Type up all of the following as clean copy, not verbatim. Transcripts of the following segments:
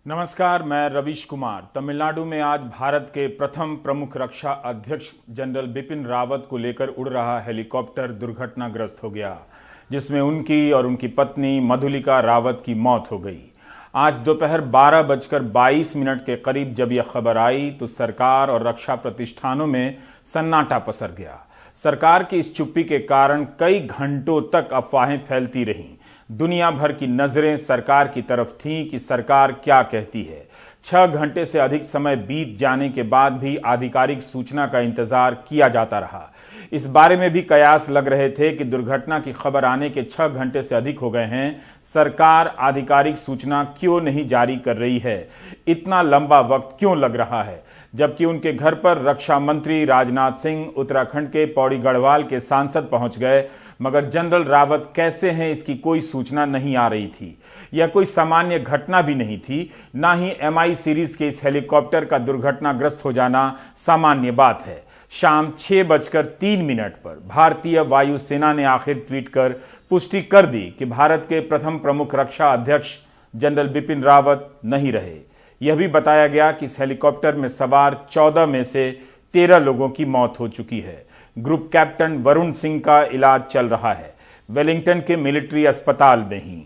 नमस्कार, मैं रवीश कुमार। तमिलनाडु में आज भारत के प्रथम प्रमुख रक्षा अध्यक्ष जनरल बिपिन रावत को लेकर उड़ रहा हेलीकॉप्टर दुर्घटनाग्रस्त हो गया, जिसमें उनकी और उनकी पत्नी मधुलिका रावत की मौत हो गई। आज दोपहर 12:22 के करीब जब यह खबर आई तो सरकार और रक्षा प्रतिष्ठानों में सन्नाटा पसर गया। सरकार की इस चुप्पी के कारण कई घंटों तक अफवाहें फैलती रहीं। दुनिया भर की नजरें सरकार की तरफ थीं कि सरकार क्या कहती है। 6 घंटे से अधिक समय बीत जाने के बाद भी आधिकारिक सूचना का इंतजार किया जाता रहा। इस बारे में भी कयास लग रहे थे कि दुर्घटना की खबर आने के 6 घंटे से अधिक हो गए हैं, सरकार आधिकारिक सूचना क्यों नहीं जारी कर रही है, इतना लंबा वक्त क्यों लग रहा है। जबकि उनके घर पर रक्षा मंत्री राजनाथ सिंह, उत्तराखंड के पौड़ी गढ़वाल के सांसद पहुंच गए, मगर जनरल रावत कैसे हैं इसकी कोई सूचना नहीं आ रही थी। यह कोई सामान्य घटना भी नहीं थी, ना ही MI सीरीज के इस हेलीकॉप्टर का दुर्घटनाग्रस्त हो जाना सामान्य बात है। शाम 6:03 पर भारतीय वायुसेना ने आखिर ट्वीट कर पुष्टि कर दी कि भारत के प्रथम प्रमुख रक्षा अध्यक्ष जनरल बिपिन रावत नहीं रहे। यह भी बताया गया कि इस हेलीकॉप्टर में सवार 14 में से 13 लोगों की मौत हो चुकी है। ग्रुप कैप्टन वरुण सिंह का इलाज चल रहा है, वेलिंगटन के मिलिट्री अस्पताल में ही।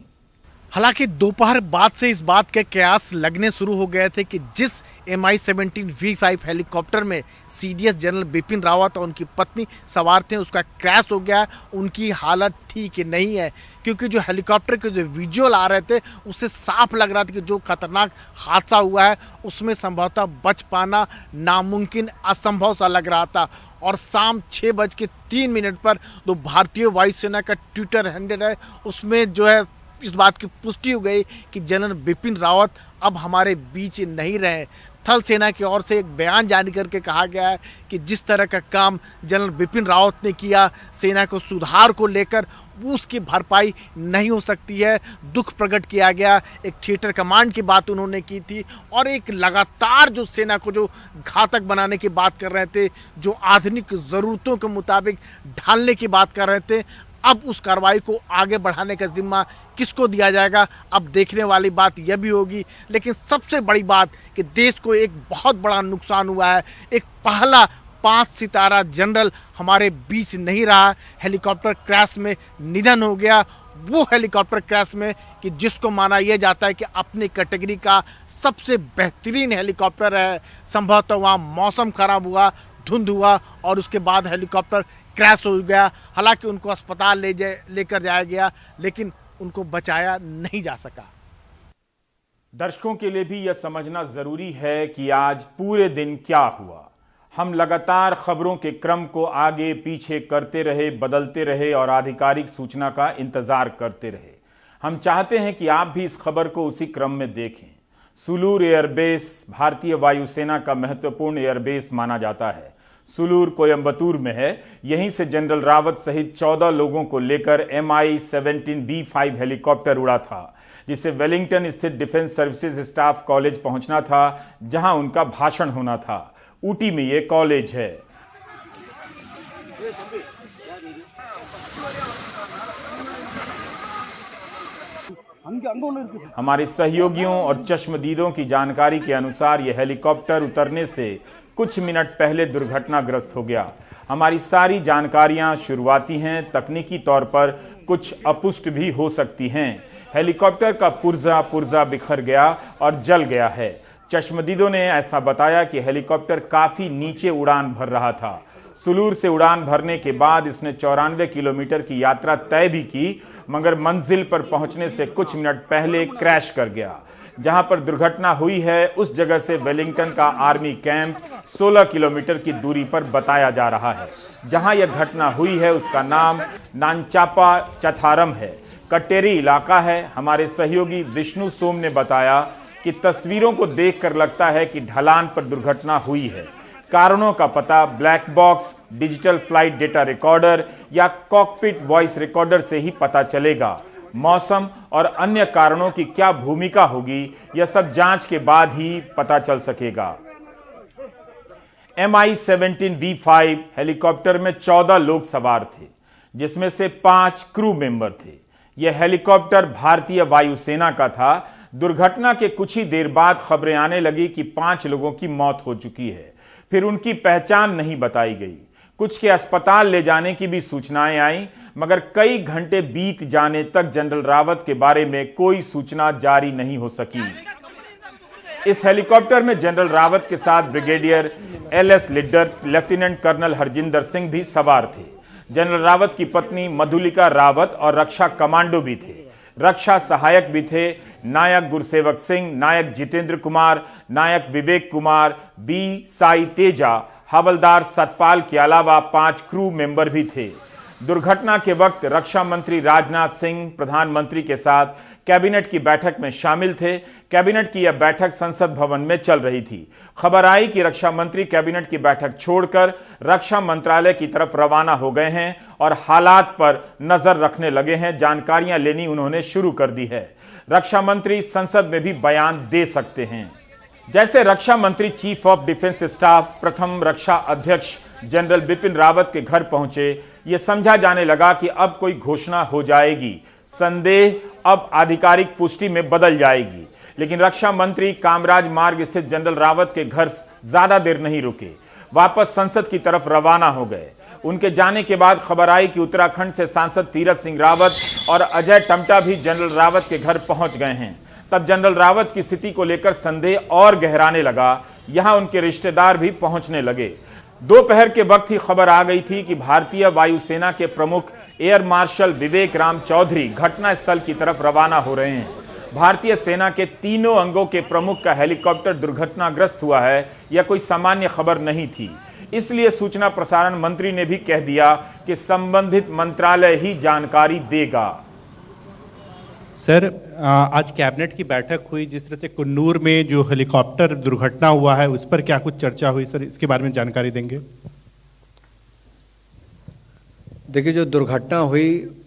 हालांकि दोपहर बाद से इस बात के कयास लगने शुरू हो गए थे कि जिस MI-17 V5 हेलीकॉप्टर में CDS जनरल बिपिन रावत और उनकी पत्नी सवार थे, उसका क्रैश हो गया। उनकी हालत ठीक नहीं है, क्योंकि जो हेलीकॉप्टर के जो विजुअल आ रहे थे उससे साफ लग रहा था कि जो खतरनाक हादसा हुआ है उसमें संभवतः बच पाना नामुमकिन, असंभव सा लग रहा था। और शाम 6:03 पर जो भारतीय वायुसेना का ट्विटर हैंडल है उसमें जो है इस बात की पुष्टि हो गई कि जनरल बिपिन रावत अब हमारे बीच नहीं रहे। थल सेना की ओर से एक बयान जारी करके कहा गया है कि जिस तरह का काम जनरल बिपिन रावत ने किया सेना को सुधार को लेकर, उसकी भरपाई नहीं हो सकती है। दुख प्रकट किया गया। एक थिएटर कमांड की बात उन्होंने की थी और एक लगातार जो सेना को जो घातक बनाने की बात कर रहे थे, जो आधुनिक ज़रूरतों के मुताबिक ढालने की बात कर रहे थे, अब उस कार्रवाई को आगे बढ़ाने का जिम्मा किसको दिया जाएगा, अब देखने वाली बात यह भी होगी। लेकिन सबसे बड़ी बात कि देश को एक बहुत बड़ा नुकसान हुआ है। एक पहला 5 सितारा जनरल हमारे बीच नहीं रहा। हेलीकॉप्टर क्रैश में निधन हो गया। वो हेलीकॉप्टर क्रैश में कि जिसको माना यह जाता है कि अपनी कैटेगरी का सबसे बेहतरीन हेलीकॉप्टर है। संभवतः वहाँ मौसम खराब हुआ, धुंध हुआ और उसके बाद हेलीकॉप्टर क्रैश हो गया। हालांकि उनको अस्पताल लेकर जाया गया, लेकिन उनको बचाया नहीं जा सका। दर्शकों के लिए भी यह समझना जरूरी है कि आज पूरे दिन क्या हुआ। हम लगातार खबरों के क्रम को आगे पीछे करते रहे, बदलते रहे और आधिकारिक सूचना का इंतजार करते रहे। हम चाहते हैं कि आप भी इस खबर को उसी क्रम में देखें। सुलूर एयरबेस भारतीय वायुसेना का महत्वपूर्ण एयरबेस माना जाता है। सुलूर कोयंबटूर में है। यहीं से जनरल रावत सहित 14 लोगों को लेकर MI-17 V5 हेलीकॉप्टर उड़ा था, जिसे वेलिंगटन स्थित डिफेंस सर्विसेज स्टाफ कॉलेज पहुंचना था, जहां उनका भाषण होना था। ऊटी में यह कॉलेज है। हमारे सहयोगियों और चश्मदीदों की जानकारी के अनुसार यह हेलीकॉप्टर उतरने से कुछ मिनट पहले दुर्घटनाग्रस्त हो गया। हमारी सारी जानकारियां शुरुआती हैं, तकनीकी तौर पर कुछ अपुष्ट भी हो सकती हैं। हेलीकॉप्टर का पुर्जा बिखर गया और जल गया है। चश्मदीदों ने ऐसा बताया कि हेलीकॉप्टर काफी नीचे उड़ान भर रहा था। सुलूर से उड़ान भरने के बाद इसने 94 किलोमीटर की यात्रा तय भी की, मगर मंजिल पर पहुंचने से कुछ मिनट पहले क्रैश कर गया। जहां पर दुर्घटना हुई है उस जगह से वेलिंगटन का आर्मी कैंप 16 किलोमीटर की दूरी पर बताया जा रहा है। जहां यह घटना हुई है उसका नाम नानचापा चथारम है, कटेरी इलाका है। हमारे सहयोगी विष्णु सोम ने बताया कि तस्वीरों को देखकर लगता है कि ढलान पर दुर्घटना हुई है। कारणों का पता black box, digital flight data recorder या कॉकपिट वॉइस रिकॉर्डर से ही पता चलेगा। मौसम और अन्य कारणों की क्या भूमिका होगी, यह सब जांच के बाद ही पता चल सकेगा। MI-17 V5 हेलीकॉप्टर में 14 लोग सवार थे, जिसमें से 5 क्रू मेंबर थे। यह हेलीकॉप्टर भारतीय वायुसेना का था, दुर्घटना के कुछ ही देर बाद खबरें आने लगी कि 5 लोगों की मौत हो चुकी है। फिर उनकी पहचान नहीं बताई गई। कुछ के अस्पताल ले जाने की भी सूचनाएं आई, मगर कई घंटे बीत जाने तक जनरल रावत के बारे में कोई सूचना जारी नहीं हो सकी। इस हेलीकॉप्टर में जनरल रावत के साथ brigadier LS Lidder, lieutenant colonel Harjinder Singh भी सवार थे। जनरल रावत की पत्नी मधुलिका रावत और रक्षा कमांडो भी थे। रक्षा सहायक भी थे नायक गुरसेवक सिंह, नायक जितेंद्र कुमार, नायक विवेक कुमार, B साई तेजा, हवलदार सतपाल के अलावा 5 क्रू मेंबर भी थे। दुर्घटना के वक्त रक्षा मंत्री राजनाथ सिंह प्रधानमंत्री के साथ कैबिनेट की बैठक में शामिल थे। कैबिनेट की यह बैठक संसद भवन में चल रही थी। खबर आई कि रक्षा मंत्री कैबिनेट की बैठक छोड़कर रक्षा मंत्रालय की तरफ रवाना हो गए हैं और हालात पर नजर रखने लगे हैं। जानकारियां लेनी उन्होंने शुरू कर दी है। रक्षा मंत्री संसद में भी बयान दे सकते हैं। जैसे रक्षा मंत्री चीफ ऑफ डिफेंस स्टाफ प्रथम रक्षा अध्यक्ष जनरल बिपिन रावत के घर पहुंचे, यह समझा जाने लगा कि अब कोई घोषणा हो जाएगी। संदेह अब आधिकारिक पुष्टि में बदल जाएगी। लेकिन रक्षा मंत्री कामराज मार्ग स्थित जनरल रावत के घर ज्यादा देर नहीं रुके, वापस संसद की तरफ रवाना हो गए। उनके जाने के बाद खबर आई कि उत्तराखंड से सांसद तीरथ सिंह रावत और अजय टम्टा भी जनरल रावत के घर पहुंच गए हैं। तब जनरल रावत की स्थिति को लेकर संदेह और गहराने लगा। यहां उनके रिश्तेदार भी पहुंचने लगे। दोपहर के वक्त ही खबर आ गई थी कि भारतीय वायुसेना के प्रमुख एयर मार्शल विवेक राम चौधरी घटनास्थल की तरफ रवाना हो रहे हैं। भारतीय सेना के तीनों अंगों के प्रमुख का हेलीकॉप्टर दुर्घटनाग्रस्त हुआ है, यह कोई सामान्य खबर नहीं थी। इसलिए सूचना प्रसारण मंत्री ने भी कह दिया कि संबंधित मंत्रालय ही जानकारी देगा। सर, आज कैबिनेट की बैठक हुई, जिस तरह से कुन्नूर में जो हेलीकॉप्टर दुर्घटना हुआ है उस पर क्या कुछ चर्चा हुई सर, इसके बारे में जानकारी देंगे? देखिए, जो दुर्घटना हुई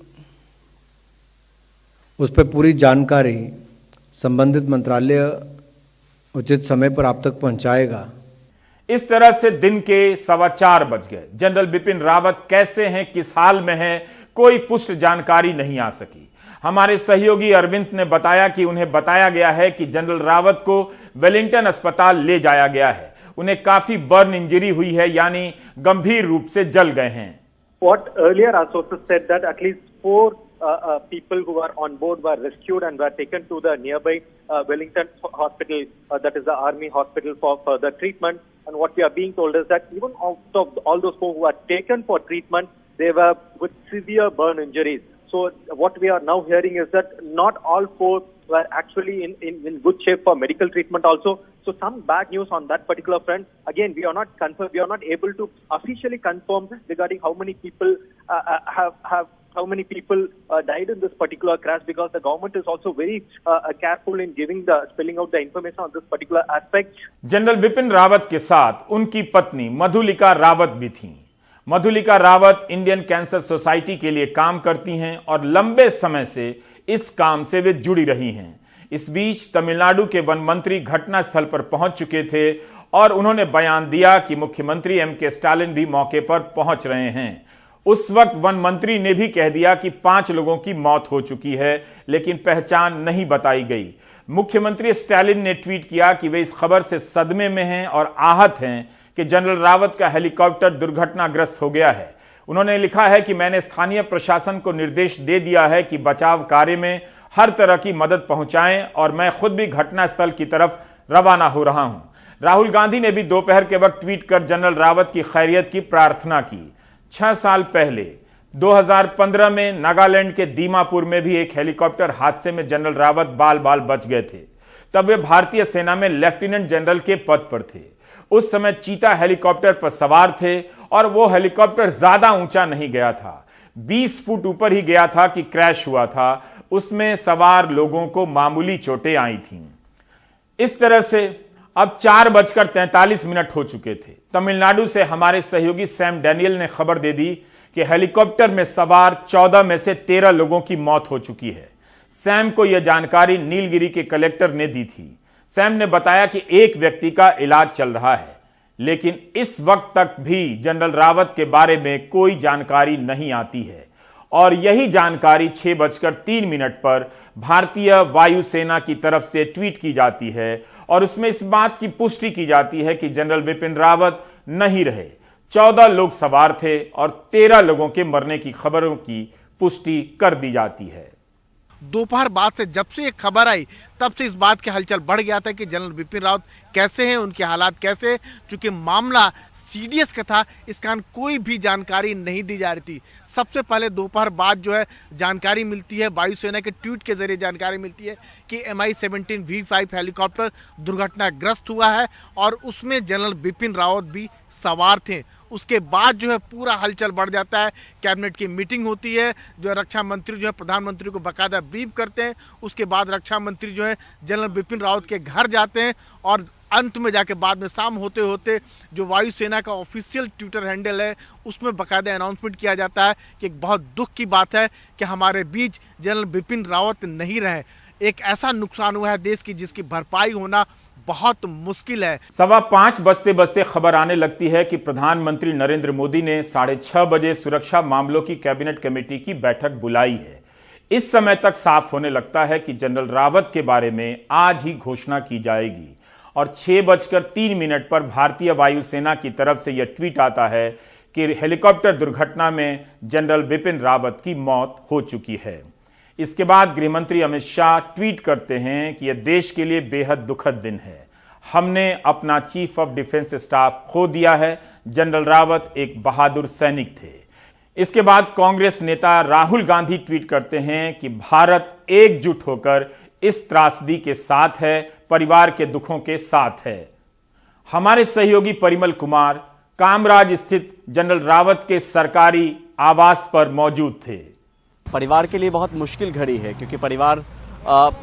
उस पर पूरी जानकारी संबंधित मंत्रालय उचित समय पर आप तक पहुंचाएगा। इस तरह से दिन के 4:15 बज गए। जनरल बिपिन रावत कैसे हैं, किस हाल में हैं, कोई पुष्ट जानकारी नहीं आ सकी। हमारे सहयोगी अरविंद ने बताया कि उन्हें बताया गया है कि जनरल रावत को वेलिंगटन अस्पताल ले जाया गया है। उन्हें काफी बर्न इंजरी हुई है, यानी गंभीर रूप से जल गए हैं। What earlier our sources said that at least 4 people who were on board were rescued and were taken to the nearby Wellington hospital, that is the army hospital, for further treatment. And what we are being told is that even out of all those 4 who were taken for treatment, they were with severe burn injuries. So what we are now hearing is that not all 4 were actually in good shape for medical treatment also. So some bad news on that particular front. Again, we are not able to officially confirm regarding how many people how many people died in this particular crash, because the government is also very careful in spelling out the information on this particular aspect. General Bipin Rawat के साथ उनकी पत्नी मधुलिका रावत भी थीं। Madhulika Rawat Indian cancer society के लिए काम करती हैं और लंबे समय से इस काम से वे जुड़ी रही हैं। इस बीच तमिलनाडु के वन मंत्री घटनास्थल पर पहुंच चुके थे और उन्होंने बयान दिया कि मुख्यमंत्री M.K. स्टालिन भी मौके पर पहुंच रहे हैं। उस वक्त वन मंत्री ने भी कह दिया कि 5 लोगों की मौत हो चुकी है, लेकिन पहचान नहीं बताई गई। मुख्यमंत्री स्टालिन ने ट्वीट किया कि वे इस खबर से सदमे में हैं और आहत हैं कि जनरल रावत का हेलीकॉप्टर दुर्घटनाग्रस्त हो गया है। उन्होंने लिखा है कि मैंने स्थानीय प्रशासन को निर्देश दे दिया है कि बचाव कार्य में हर तरह की मदद पहुंचाएं और मैं खुद भी घटनास्थल की तरफ रवाना हो रहा हूं। राहुल गांधी ने भी दोपहर के वक्त ट्वीट कर जनरल रावत की खैरियत की प्रार्थना की। 6 साल पहले 2015 में नागालैंड के दीमापुर में भी एक हेलीकॉप्टर हादसे में जनरल रावत बाल बाल बच गए थे। तब वे भारतीय सेना में लेफ्टिनेंट जनरल के पद पर थे। उस समय चीता हेलीकॉप्टर पर सवार थे और वो हेलीकॉप्टर ज्यादा ऊंचा नहीं गया था, 20 फुट ऊपर ही गया था कि क्रैश हुआ था। उसमें सवार लोगों को मामूली चोटें आई थीं। इस तरह से अब 4:43 हो चुके थे। तमिलनाडु से हमारे सहयोगी सैम डैनियल ने खबर दे दी कि हेलीकॉप्टर में सवार 14 में से 13 लोगों की मौत हो चुकी है। सैम को यह जानकारी नीलगिरी के कलेक्टर ने दी थी। सैम ने बताया कि एक व्यक्ति का इलाज चल रहा है, लेकिन इस वक्त तक भी जनरल रावत के बारे में कोई जानकारी नहीं आती है और यही जानकारी 6:03 पर भारतीय वायुसेना की तरफ से ट्वीट की जाती है और उसमें इस बात की पुष्टि की जाती है कि जनरल बिपिन रावत नहीं रहे। 14 लोग सवार थे और 13 लोगों के मरने की खबरों की पुष्टि कर दी जाती है। दोपहर बाद से जब से ये खबर आई तब से इस बात की हलचल बढ़ गया था कि जनरल बिपिन रावत कैसे हैं, उनके हालात कैसे हैं। चूंकि मामला सीडीएस का था, इसका कोई भी जानकारी नहीं दी जा रही थी। सबसे पहले दोपहर बाद जो है जानकारी मिलती है, वायुसेना के ट्वीट के जरिए जानकारी मिलती है कि MI-17 V5 हेलीकॉप्टर दुर्घटनाग्रस्त हुआ है और उसमें जनरल बिपिन रावत भी सवार थे। उसके बाद जो है पूरा हलचल बढ़ जाता है, कैबिनेट की मीटिंग होती है, जो है रक्षा मंत्री जो है प्रधानमंत्री को बाकायदा ब्रीफ करते हैं। उसके बाद रक्षा मंत्री जो है जनरल बिपिन रावत के घर जाते हैं और अंत में जाके बाद में शाम होते होते जो वायुसेना का ऑफिशियल ट्विटर हैंडल है उसमें बाकायदा अनाउंसमेंट किया जाता है कि एक बहुत दुख की बात है कि हमारे बीच जनरल बिपिन रावत नहीं रहे। एक ऐसा नुकसान हुआ है देश की जिसकी भरपाई होना बहुत मुश्किल है। 5:15 बजते बजते खबर आने लगती है कि प्रधानमंत्री नरेंद्र मोदी ने 6:30 बजे सुरक्षा मामलों की कैबिनेट कमेटी की बैठक बुलाई है। इस समय तक साफ होने लगता है कि जनरल रावत के बारे में आज ही घोषणा की जाएगी और 6:03 पर भारतीय वायुसेना की तरफ से यह ट्वीट आता है कि हेलीकॉप्टर दुर्घटना में जनरल बिपिन रावत की मौत हो चुकी है। इसके बाद गृहमंत्री अमित शाह ट्वीट करते हैं कि यह देश के लिए बेहद दुखद दिन है। हमने अपना चीफ ऑफ डिफेंस स्टाफ खो दिया है। जनरल रावत एक बहादुर सैनिक थे। इसके बाद कांग्रेस नेता राहुल गांधी ट्वीट करते हैं कि भारत एकजुट होकर इस त्रासदी के साथ है, परिवार के दुखों के साथ है। हमारे सहयोगी परिमल कुमार कामराज स्थित जनरल रावत के सरकारी आवास पर मौजूद थे। परिवार के लिए बहुत मुश्किल घड़ी है क्योंकि परिवार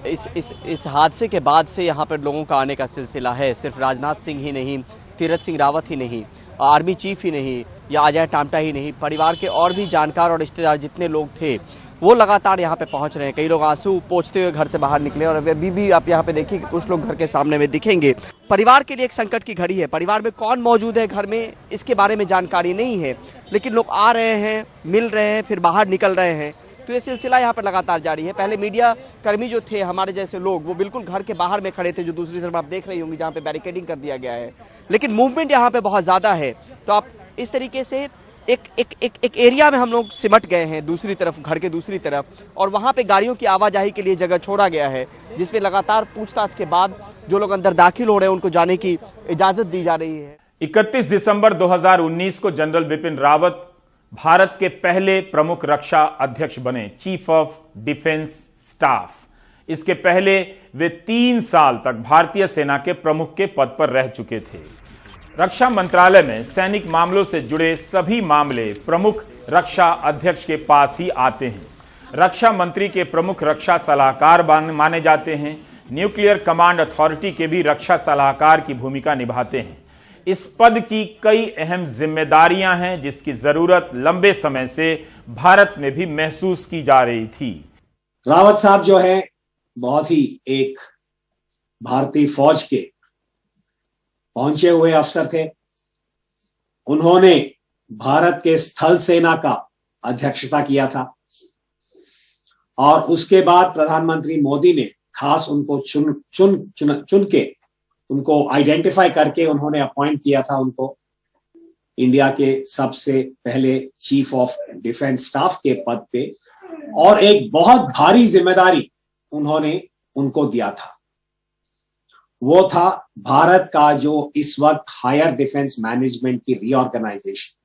इस हादसे के बाद से यहाँ पर लोगों का आने का सिलसिला है। सिर्फ राजनाथ सिंह ही नहीं, तीरथ सिंह रावत ही नहीं, आर्मी चीफ ही नहीं या अजय टामटा ही नहीं, परिवार के और भी जानकार और रिश्तेदार जितने लोग थे वो लगातार यहाँ पे पहुँच रहे हैं। कई लोग आंसू पोंछते हुए घर से बाहर निकले और अभी भी आप यहाँ पे देखिए कि कुछ लोग घर के सामने में दिखेंगे। परिवार के लिए एक संकट की घड़ी है। परिवार में कौन मौजूद है घर में इसके बारे में जानकारी नहीं है, लेकिन लोग आ रहे हैं, मिल रहे हैं, फिर बाहर निकल रहे हैं। तो ये सिलसिला यहाँ पर लगातार जारी है। पहले मीडिया कर्मी जो थे, हमारे जैसे लोग, वो बिल्कुल घर के बाहर में खड़े थे, जो दूसरी तरफ आप देख रही होंगी जहाँ पे बैरिकेडिंग कर दिया गया है। लेकिन मूवमेंट यहाँ पे बहुत ज्यादा है। तो आप इस तरीके से एक एरिया में हम लोग सिमट गए हैं, दूसरी तरफ, घर के दूसरी तरफ, और वहाँ पे गाड़ियों की आवाजाही के लिए जगह छोड़ा गया है, जिसमें लगातार पूछताछ के बाद जो लोग अंदर दाखिल हो रहे हैं उनको जाने की इजाजत दी जा रही है। 31 दिसंबर 2019 को जनरल बिपिन रावत भारत के पहले प्रमुख रक्षा अध्यक्ष बने, चीफ ऑफ डिफेंस स्टाफ। इसके पहले वे 3 साल तक भारतीय सेना के प्रमुख के पद पर रह चुके थे। रक्षा मंत्रालय में सैनिक मामलों से जुड़े सभी मामले प्रमुख रक्षा अध्यक्ष के पास ही आते हैं। रक्षा मंत्री के प्रमुख रक्षा सलाहकार माने जाते हैं। न्यूक्लियर कमांड अथॉरिटी के भी रक्षा सलाहकार की भूमिका निभाते हैं। इस पद की कई अहम जिम्मेदारियां हैं जिसकी जरूरत लंबे समय से भारत में भी महसूस की जा रही थी। रावत साहब जो है बहुत ही एक भारतीय फौज के पहुंचे हुए अफसर थे। उन्होंने भारत के स्थल सेना का अध्यक्षता किया था और उसके बाद प्रधानमंत्री मोदी ने खास उनको चुन के उनको आइडेंटिफाई करके उन्होंने अपॉइंट किया था उनको इंडिया के सबसे पहले चीफ ऑफ डिफेंस स्टाफ के पद पे, और एक बहुत भारी जिम्मेदारी उन्होंने उनको दिया था। वो था भारत का जो इस वक्त हायर डिफेंस मैनेजमेंट की रीऑर्गेनाइजेशन,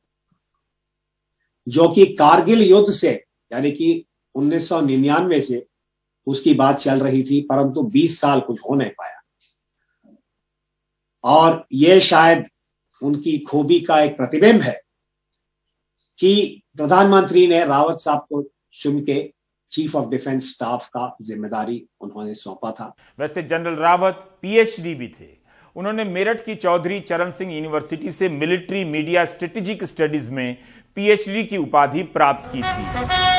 जो कि कारगिल युद्ध से यानी कि 1999 से उसकी बात चल रही थी, परंतु 20 साल कुछ हो नहीं पाया। और ये शायद उनकी खूबी का एक प्रतिबिंब है कि प्रधानमंत्री ने रावत साहब को चुन के चीफ ऑफ डिफेंस स्टाफ का जिम्मेदारी उन्होंने सौंपा था। वैसे जनरल रावत पीएचडी भी थे। उन्होंने मेरठ की चौधरी चरण सिंह यूनिवर्सिटी से मिलिट्री मीडिया स्ट्रेटेजिक स्टडीज में पीएचडी की उपाधि प्राप्त की थी।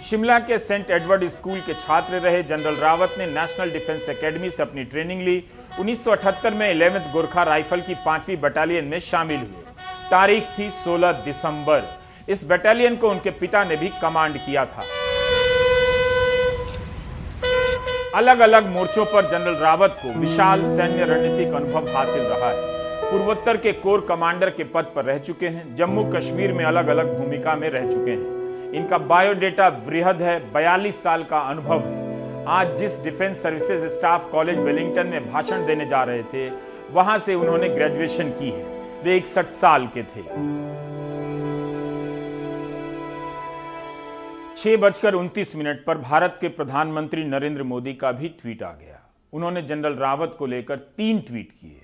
शिमला के सेंट एडवर्ड स्कूल के छात्र रहे जनरल रावत ने नेशनल डिफेंस एकेडमी से अपनी ट्रेनिंग ली। 1978 में 11th गोरखा राइफल की 5वीं बटालियन में शामिल हुए। तारीख थी 16 दिसंबर। इस बटालियन को उनके पिता ने भी कमांड किया था। अलग अलग मोर्चों पर जनरल रावत को विशाल सैन्य रणनीतिक अनुभव हासिल रहा है। पूर्वोत्तर के कोर कमांडर के पद पर रह चुके हैं। जम्मू कश्मीर में अलग अलग भूमिका में रह चुके हैं। इनका बायोडेटा वृहद है। 42 साल का अनुभव है। आज जिस defence services staff college Wellington में भाषण देने जा रहे थे, वहां से उन्होंने ग्रेजुएशन की है। वे 61 साल के थे। 6:29 पर भारत के प्रधानमंत्री नरेंद्र मोदी का भी ट्वीट आ गया। उन्होंने जनरल रावत को लेकर 3 ट्वीट किए।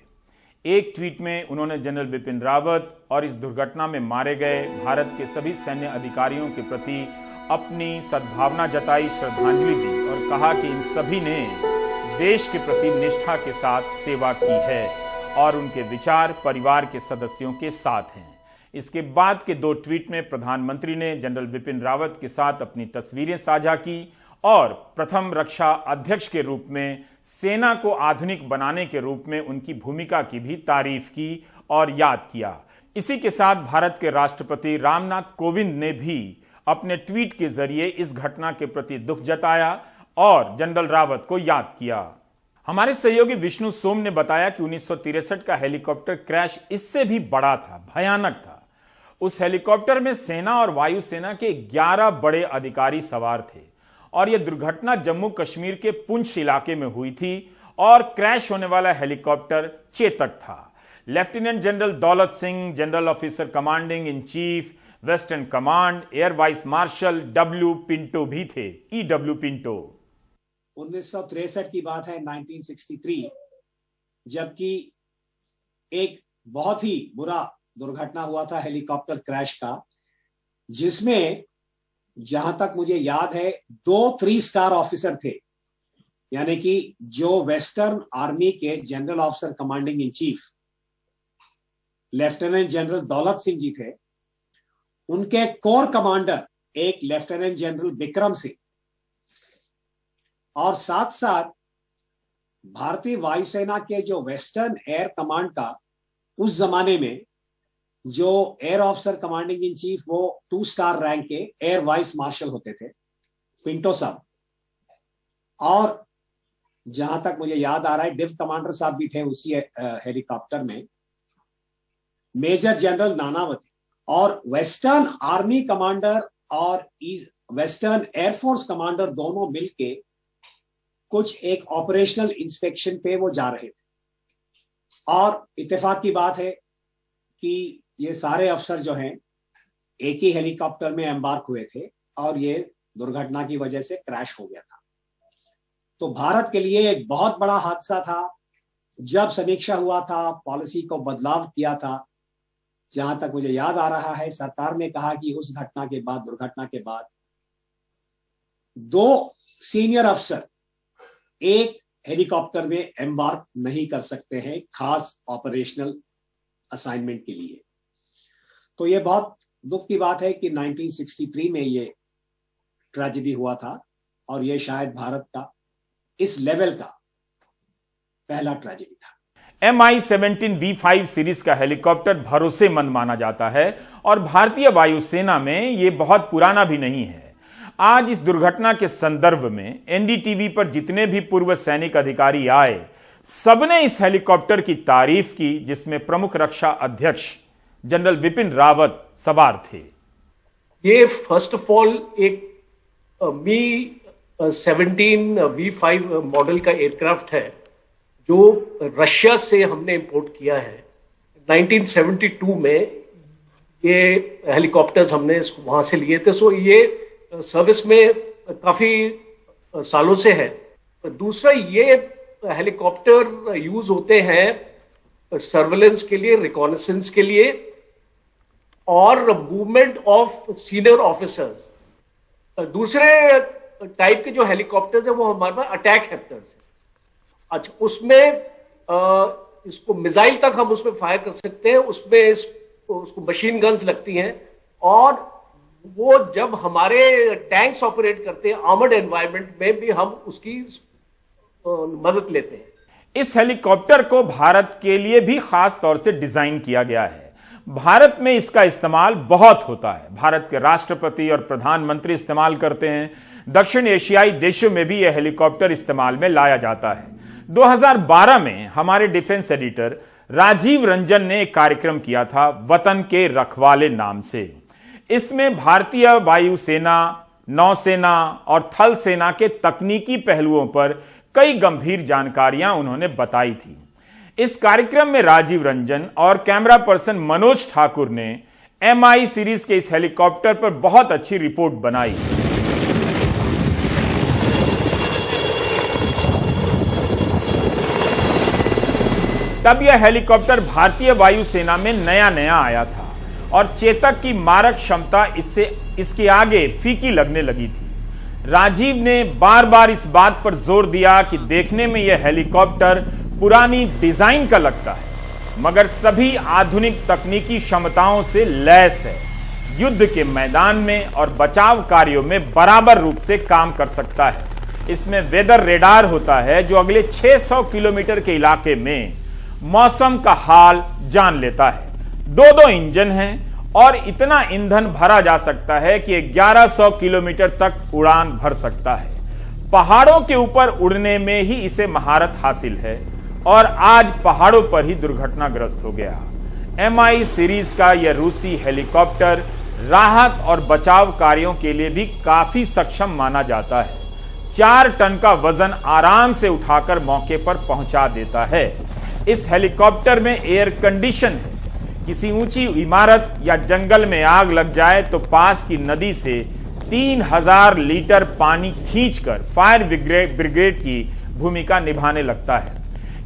एक ट्वीट में उन्होंने जनरल बिपिन रावत और इस दुर्घटना में मारे गए भारत के सभी सैन्य अधिकारियों के प्रति अपनी सद्भावना जताई, श्रद्धांजलि दी और कहा कि इन सभी ने देश के प्रति निष्ठा के साथ सेवा की है और उनके विचार परिवार के सदस्यों के साथ हैं। इसके बाद के 2 ट्वीट में प्रधानमंत्री ने जनरल बिपिन रावत के साथ अपनी तस्वीरें साझा की और प्रथम रक्षा अध्यक्ष के रूप में सेना को आधुनिक बनाने के रूप में उनकी भूमिका की भी तारीफ की और याद किया। इसी के साथ भारत के राष्ट्रपति रामनाथ कोविंद ने भी अपने ट्वीट के जरिए इस घटना के प्रति दुख जताया और जनरल रावत को याद किया। हमारे सहयोगी विष्णु सोम ने बताया कि 1963 का हेलीकॉप्टर क्रैश इससे भी बड़ा था, भयानक था। उस हेलीकॉप्टर में सेना और वायुसेना के 11 बड़े अधिकारी सवार थे और यह दुर्घटना जम्मू कश्मीर के पुंछ इलाके में हुई थी और क्रैश होने वाला हेलीकॉप्टर चेतक था। Lieutenant general Daulat Singh, general officer commanding in chief western command, air vice marshal W Pinto भी थे, ईडब्ल्यू पिंटो। 1963 की बात है, 1963, जबकि एक बहुत ही बुरा दुर्घटना हुआ था हेलीकॉप्टर क्रैश का, जिसमें जहां तक मुझे याद है 2 3 स्टार ऑफिसर थे, यानी कि जो वेस्टर्न आर्मी के general officer commanding in chief lieutenant general Daulat Singh ji थे, उनके कोर कमांडर एक लेफ्टिनेंट जनरल बिक्रम सिंह और साथ साथ भारतीय वायुसेना के जो वेस्टर्न एयर कमांड का उस जमाने में जो air officer commanding in chief वो 2 स्टार रैंक के एयर वाइस मार्शल होते थे, पिंटो साहब, और जहां तक मुझे याद आ रहा है डिव कमांडर साहब भी थे उसी हेलीकॉप्टर में, मेजर जनरल नानावती, और वेस्टर्न आर्मी कमांडर और वेस्टर्न एयरफोर्स कमांडर दोनों मिलके कुछ एक ऑपरेशनल इंस्पेक्शन पे वो जा रहे थे। और इत्तेफाक की बात है कि ये सारे अफसर जो हैं एक ही हेलीकॉप्टर में एम्बार्क हुए थे और ये दुर्घटना की वजह से क्रैश हो गया था। तो भारत के लिए एक बहुत बड़ा हादसा था। जब समीक्षा हुआ था, पॉलिसी को बदलाव किया था, जहां तक मुझे याद आ रहा है सरकार ने कहा कि उस घटना के बाद, दुर्घटना के बाद 2 सीनियर अफसर एक हेलीकॉप्टर में एम्बार्क नहीं कर सकते हैं खास ऑपरेशनल असाइनमेंट के लिए। तो ये बहुत दुख की बात है कि 1963 में ये ट्रेजेडी हुआ था और ये शायद भारत का इस लेवल का पहला ट्रेजेडी था। MI-17 V5 सीरीज का हेलीकॉप्टर भरोसेमंद माना जाता है और भारतीय वायुसेना में यह बहुत पुराना भी नहीं है। आज इस दुर्घटना के संदर्भ में NDTV पर जितने भी पूर्व सैनिक अधिकारी आए, सबने इस हेलीकॉप्टर की तारीफ की, जिसमें प्रमुख रक्षा अध्यक्ष जनरल बिपिन रावत सवार थे। ये फर्स्ट ऑफ ऑल एक Mi-17 V5 मॉडल का एयरक्राफ्ट है जो रशिया से हमने इंपोर्ट किया है। 1972 में ये हेलीकॉप्टर्स हमने वहां से लिए थे। सो ये सर्विस में काफी सालों से है। दूसरा, ये हेलीकॉप्टर यूज होते हैं सर्वेलेंस के लिए, रिकॉनेसेंस के लिए और मूवमेंट ऑफ सीनियर ऑफिसर्स। दूसरे टाइप के जो हेलीकॉप्टर्स है वो हमारे पास अटैक हेप्टर्स है। अच्छा, उसमें इसको मिसाइल तक हम उसमें फायर कर सकते हैं, उसमें उसको मशीन गन्स लगती हैं और वो जब हमारे टैंक्स ऑपरेट करते हैं आर्मर्ड एनवायरनमेंट में भी हम उसकी मदद लेते हैं। इस हेलीकॉप्टर को भारत के लिए भी खास तौर से डिजाइन किया गया है। भारत में इसका इस्तेमाल बहुत होता है। भारत के राष्ट्रपति और प्रधानमंत्री इस्तेमाल करते हैं। दक्षिण एशियाई देशों में भी यह हेलीकॉप्टर इस्तेमाल में लाया जाता है। 2012 में हमारे डिफेंस एडिटर राजीव रंजन ने एक कार्यक्रम किया था वतन के रखवाले नाम से। इसमें भारतीय वायुसेना, नौसेना और थल सेना के तकनीकी पहलुओं पर कई गंभीर जानकारियां उन्होंने बताई थी। इस कार्यक्रम में राजीव रंजन और कैमरा पर्सन मनोज ठाकुर ने MI सीरीज के इस हेलीकॉप्टर पर बहुत अच्छी रिपोर्ट बनाई। तब यह हेलीकॉप्टर भारतीय वायुसेना में नया नया आया था और चेतक की मारक क्षमता इसके आगे फीकी लगने लगी थी। राजीव ने बार बार इस बात पर जोर दिया कि देखने में यह हेलीकॉप्टर पुरानी डिजाइन का लगता है, मगर सभी आधुनिक तकनीकी क्षमताओं से लैस है। युद्ध के मैदान में और बचाव कार्यों में बराबर रूप से काम कर सकता है। इसमें वेदर रेडार होता है जो अगले 600 किलोमीटर के इलाके में मौसम का हाल जान लेता है। दो इंजन हैं और इतना ईंधन भरा जा सकता है कि 1100 किलोमीटर तक उड़ान भर सकता है। पहाड़ों के ऊपर उड़ने में ही इसे महारत हासिल है और आज पहाड़ों पर ही दुर्घटनाग्रस्त हो गया। MI सीरीज का यह रूसी हेलीकॉप्टर राहत और बचाव कार्यों के लिए भी काफी सक्षम माना जाता है। 4 टन का वजन आराम से उठाकर मौके पर पहुंचा देता है। इस हेलीकॉप्टर में एयर कंडीशन है। किसी ऊंची इमारत या जंगल में आग लग जाए तो पास की नदी से 3000 लीटर पानी खींचकर फायर ब्रिगेड की भूमिका निभाने लगता है।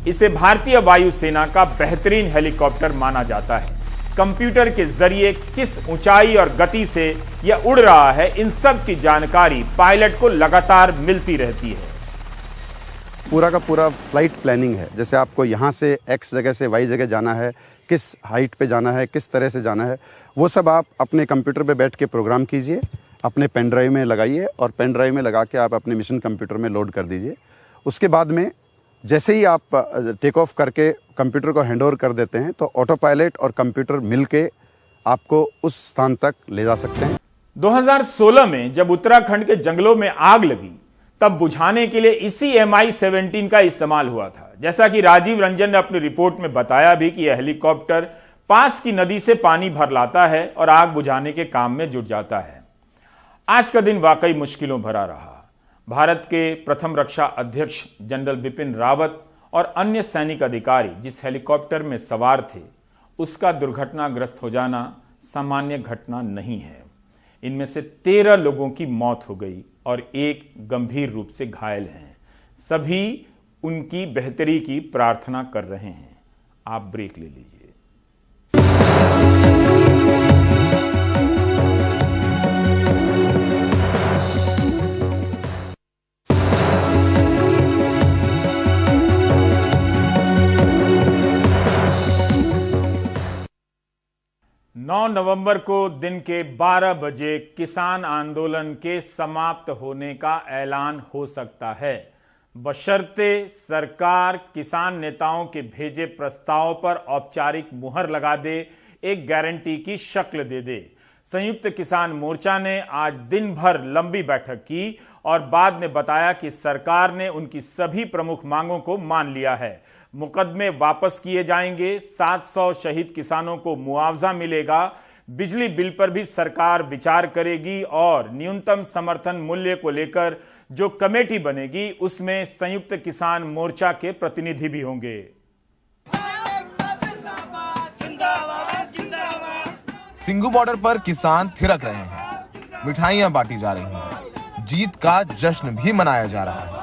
इसे भारतीय वायुसेना का बेहतरीन हेलीकॉप्टर माना जाता है। कंप्यूटर के जरिए किस ऊंचाई और गति से यह उड़ रहा है, इन सब की जानकारी पायलट को लगातार मिलती रहती है। पूरा का पूरा फ्लाइट प्लानिंग है। जैसे आपको यहाँ से X जगह से Y जगह जाना है, किस हाइट पे जाना है, किस तरह से जाना है, वो सब आप अपने कंप्यूटर पे बैठ के प्रोग्राम कीजिए, अपने पेन ड्राइव में लगाइए और पेन ड्राइव में लगा के आप अपने मिशन कंप्यूटर में लोड कर दीजिए। उसके बाद में जैसे ही आप टेक ऑफ करके कंप्यूटर को हैंड ओवर कर देते हैं तो ऑटो पायलट और कंप्यूटर मिलके आपको उस स्थान तक ले जा सकते हैं। 2016 में जब उत्तराखंड के जंगलों में आग लगी तब बुझाने के लिए इसी MI-17 का इस्तेमाल हुआ था। जैसा कि राजीव रंजन ने अपनी रिपोर्ट में बताया भी कि यह हेलीकॉप्टर पास की नदी से पानी भर लाता है और आग बुझाने के काम में जुट जाता है। आज का दिन वाकई मुश्किलों भरा रहा। भारत के प्रथम रक्षा अध्यक्ष जनरल बिपिन रावत और अन्य सैनिक अधिकारी जिस हेलीकॉप्टर में सवार थे, उसका दुर्घटनाग्रस्त हो जाना सामान्य घटना नहीं है। इनमें से 13 लोगों की मौत हो गई और एक गंभीर रूप से घायल हैं। सभी उनकी बेहतरी की प्रार्थना कर रहे हैं। आप ब्रेक ले लीजिए। 9 नवंबर को दिन के 12 बजे किसान आंदोलन के समाप्त होने का ऐलान हो सकता है, बशर्ते सरकार किसान नेताओं के भेजे प्रस्ताव पर औपचारिक मुहर लगा दे, एक गारंटी की शक्ल दे दे। संयुक्त किसान मोर्चा ने आज दिन भर लंबी बैठक की और बाद में बताया कि सरकार ने उनकी सभी प्रमुख मांगों को मान लिया है। मुकदमे वापस किए जाएंगे, 700 शहीद किसानों को मुआवजा मिलेगा, बिजली बिल पर भी सरकार विचार करेगी और न्यूनतम समर्थन मूल्य को लेकर जो कमेटी बनेगी उसमें संयुक्त किसान मोर्चा के प्रतिनिधि भी होंगे। सिंघू बॉर्डर पर किसान थिरक रहे हैं, मिठाइयां बांटी जा रही हैं, जीत का जश्न भी मनाया जा रहा है।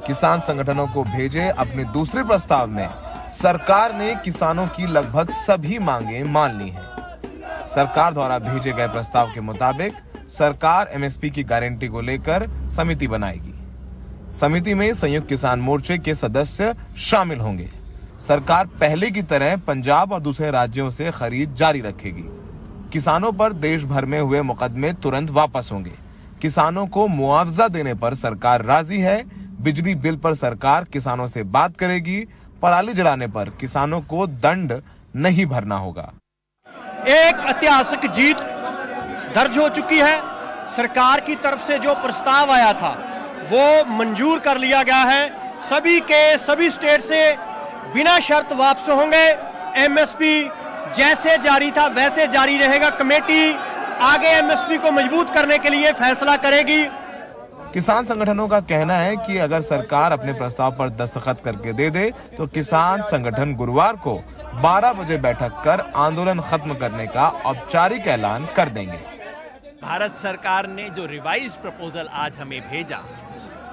किसान संगठनों को भेजे अपने दूसरे प्रस्ताव में सरकार ने किसानों की लगभग सभी मांगे मान ली हैं। सरकार द्वारा भेजे गए प्रस्ताव के मुताबिक सरकार MSP की गारंटी को लेकर समिति बनाएगी। समिति में संयुक्त किसान मोर्चे के सदस्य शामिल होंगे। सरकार पहले की तरह पंजाब और दूसरे राज्यों से खरीद जारी रखेगी। किसानों पर देश भर में हुए मुकदमे तुरंत वापस होंगे। किसानों को मुआवजा देने पर सरकार राजी है। बिजली बिल पर सरकार किसानों से बात करेगी। पराली जलाने पर किसानों को दंड नहीं भरना होगा। एक ऐतिहासिक जीत दर्ज हो चुकी है। सरकार की तरफ से जो प्रस्ताव आया था वो मंजूर कर लिया गया है। सभी स्टेट से बिना शर्त वापस होंगे। एमएसपी जैसे जारी था वैसे जारी रहेगा। कमेटी आगे एमएसपी को मजबूत करने के लिए फैसला करेगी। किसान संगठनों का कहना है कि अगर सरकार अपने प्रस्ताव पर दस्तखत करके दे दे तो किसान संगठन गुरुवार को 12 बजे बैठक कर आंदोलन खत्म करने का औपचारिक ऐलान कर देंगे। भारत सरकार ने जो रिवाइज प्रपोजल आज हमें भेजा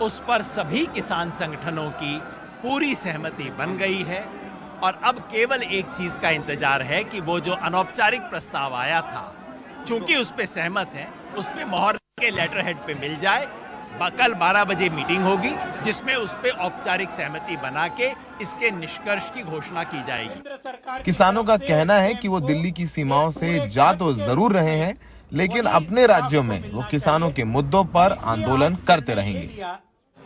उस पर सभी किसान संगठनों की पूरी सहमति बन गई है और अब केवल एक चीज का इंतजार है कि वो जो अनौपचारिक प्रस्ताव आया था, चूंकि उस पे सहमत है, उस पे मोहर के लेटर हेड पे मिल जाए। कल 12 बजे मीटिंग होगी जिसमें उस पे औपचारिक सहमति बना के इसके निष्कर्ष की घोषणा की जाएगी। किसानों का कहना है कि वो दिल्ली की सीमाओं से जा तो जरूर रहे हैं, लेकिन अपने राज्यों में वो किसानों के मुद्दों पर आंदोलन करते रहेंगे।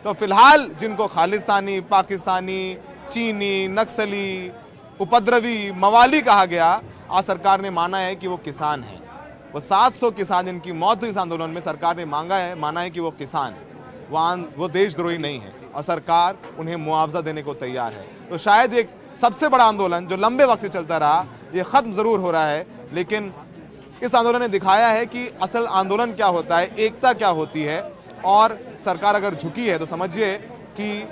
तो फिलहाल जिनको खालिस्तानी, पाकिस्तानी, चीनी, नक्सली, उपद्रवी, मवाली कहा गया, आज सरकार ने माना है कि वो किसान है। वो 700 किसान जिनकी मौत हुई इस आंदोलन में, सरकार ने माना है कि वो किसान है, वो देशद्रोही नहीं है और सरकार उन्हें मुआवजा देने को तैयार है। तो शायद एक सबसे बड़ा आंदोलन जो लंबे वक्त से चलता रहा, ये खत्म जरूर हो रहा है, लेकिन इस आंदोलन ने दिखाया है कि असल आंदोलन क्या होता है, एकता क्या होती है। और सरकार अगर झुकी है तो समझिए कि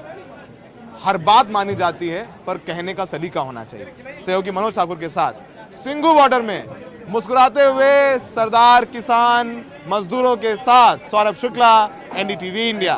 हर बात मानी जाती है, पर कहने का सलीका होना चाहिए। सहयोगी मनोज ठाकुर के साथ सिंघू बॉर्डर में मुस्कुराते हुए सरदार किसान मजदूरों के साथ सौरभ शुक्ला, एनडीटीवी इंडिया।